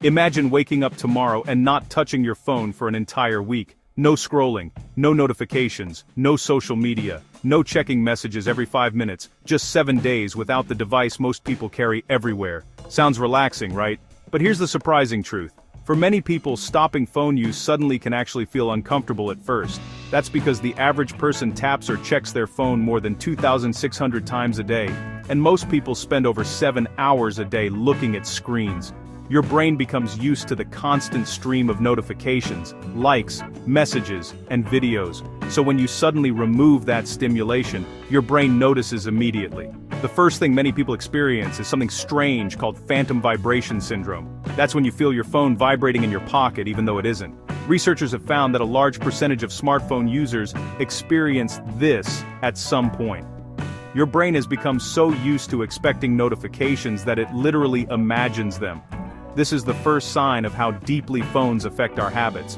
Imagine waking up tomorrow and not touching your phone for an entire week. No scrolling, no notifications, no social media, no checking messages every 5 minutes, just 7 days without the device most people carry everywhere. Sounds relaxing, right? But here's the surprising truth. For many people, stopping phone use suddenly can actually feel uncomfortable at first. That's because the average person taps or checks their phone more than 2,600 times a day, and most people spend over 7 hours a day looking at screens. Your brain becomes used to the constant stream of notifications, likes, messages, and videos. So when you suddenly remove that stimulation, your brain notices immediately. The first thing many people experience is something strange called phantom vibration syndrome. That's when you feel your phone vibrating in your pocket even though it isn't. Researchers have found that a large percentage of smartphone users experience this at some point. Your brain has become so used to expecting notifications that it literally imagines them. This is the first sign of how deeply phones affect our habits.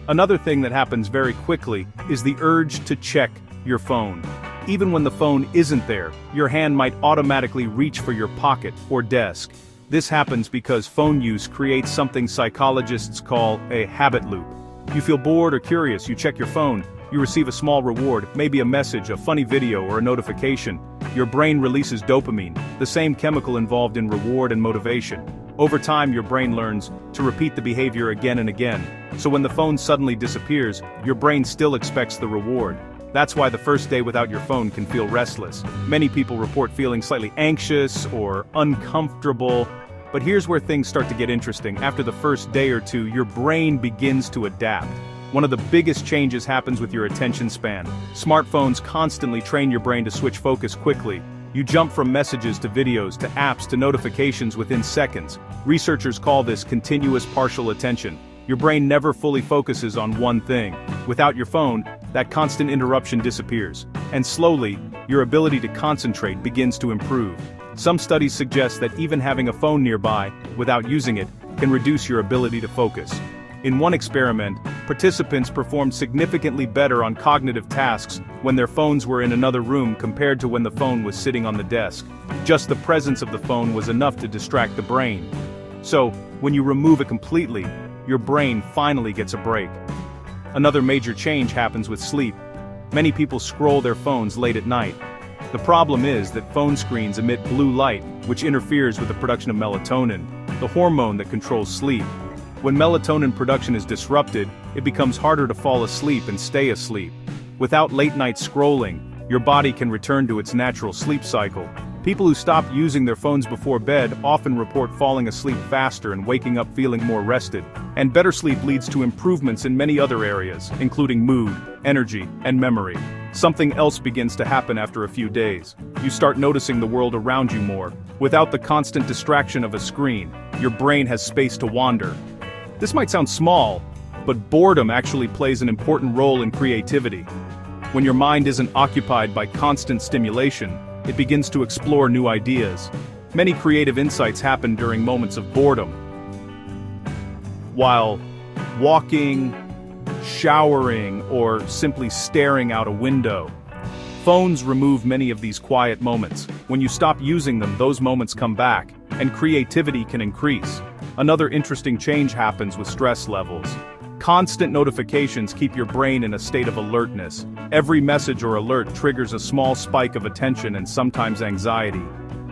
Another thing that happens very quickly is the urge to check your phone. Even when the phone isn't there, your hand might automatically reach for your pocket or desk. This happens because phone use creates something psychologists call a habit loop. You feel bored or curious, you check your phone, you receive a small reward, maybe a message, a funny video, or a notification. Your brain releases dopamine, the same chemical involved in reward and motivation. Over time, your brain learns to repeat the behavior again and again. So when the phone suddenly disappears, your brain still expects the reward. That's why the first day without your phone can feel restless. Many people report feeling slightly anxious or uncomfortable. But here's where things start to get interesting. After the first day or two, your brain begins to adapt. One of the biggest changes happens with your attention span. Smartphones constantly train your brain to switch focus quickly. You jump from messages to videos to apps to notifications within seconds. Researchers call this continuous partial attention. Your brain never fully focuses on one thing. Without your phone, that constant interruption disappears. And slowly, your ability to concentrate begins to improve. Some studies suggest that even having a phone nearby, without using it, can reduce your ability to focus. In one experiment, participants performed significantly better on cognitive tasks when their phones were in another room compared to when the phone was sitting on the desk. Just the presence of the phone was enough to distract the brain. So, when you remove it completely, your brain finally gets a break. Another major change happens with sleep. Many people scroll their phones late at night. The problem is that phone screens emit blue light, which interferes with the production of melatonin, the hormone that controls sleep. When melatonin production is disrupted, it becomes harder to fall asleep and stay asleep. Without late-night scrolling, your body can return to its natural sleep cycle. People who stop using their phones before bed often report falling asleep faster and waking up feeling more rested. And better sleep leads to improvements in many other areas, including mood, energy, and memory. Something else begins to happen after a few days. You start noticing the world around you more. Without the constant distraction of a screen, your brain has space to wander. This might sound small, but boredom actually plays an important role in creativity. When your mind isn't occupied by constant stimulation, it begins to explore new ideas. Many creative insights happen during moments of boredom. While walking, showering, or simply staring out a window. Phones remove many of these quiet moments. When you stop using them, those moments come back, and creativity can increase. Another interesting change happens with stress levels. Constant notifications keep your brain in a state of alertness. Every message or alert triggers a small spike of attention and sometimes anxiety.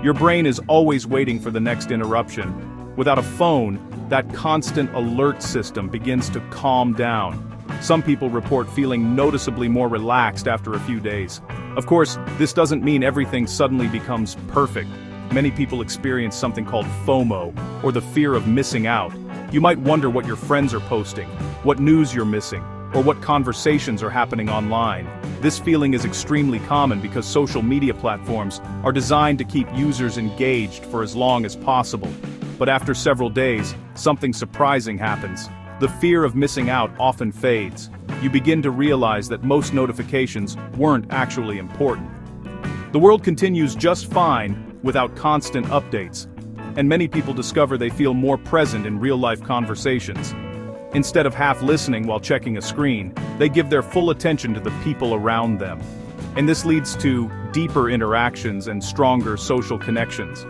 Your brain is always waiting for the next interruption. Without a phone, that constant alert system begins to calm down. Some people report feeling noticeably more relaxed after a few days. Of course, this doesn't mean everything suddenly becomes perfect. Many people experience something called FOMO, or the fear of missing out. You might wonder what your friends are posting, what news you're missing, or what conversations are happening online. This feeling is extremely common because social media platforms are designed to keep users engaged for as long as possible. But after several days, something surprising happens. The fear of missing out often fades. You begin to realize that most notifications weren't actually important. The world continues just fine without constant updates, and many people discover they feel more present in real-life conversations. Instead of half listening while checking a screen, they give their full attention to the people around them. And this leads to deeper interactions and stronger social connections.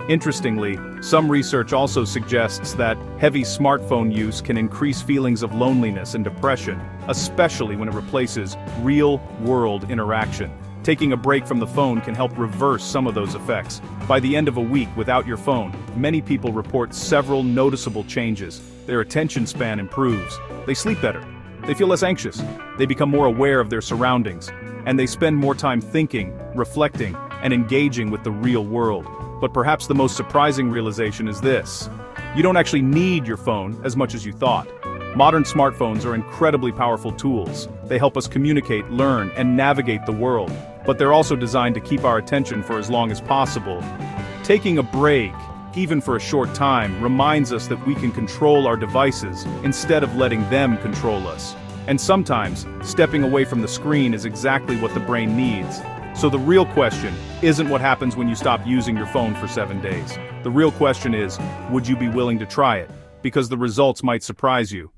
Interestingly, some research also suggests that heavy smartphone use can increase feelings of loneliness and depression, especially when it replaces real-world interaction. Taking a break from the phone can help reverse some of those effects. By the end of a week without your phone, many people report several noticeable changes. Their attention span improves. They sleep better. They feel less anxious. They become more aware of their surroundings. And they spend more time thinking, reflecting, and engaging with the real world. But perhaps the most surprising realization is this: you don't actually need your phone as much as you thought. Modern smartphones are incredibly powerful tools. They help us communicate, learn, and navigate the world. But they're also designed to keep our attention for as long as possible. Taking a break, even for a short time, reminds us that we can control our devices instead of letting them control us. And sometimes, stepping away from the screen is exactly what the brain needs. So the real question isn't what happens when you stop using your phone for 7 days. The real question is, would you be willing to try it? Because the results might surprise you.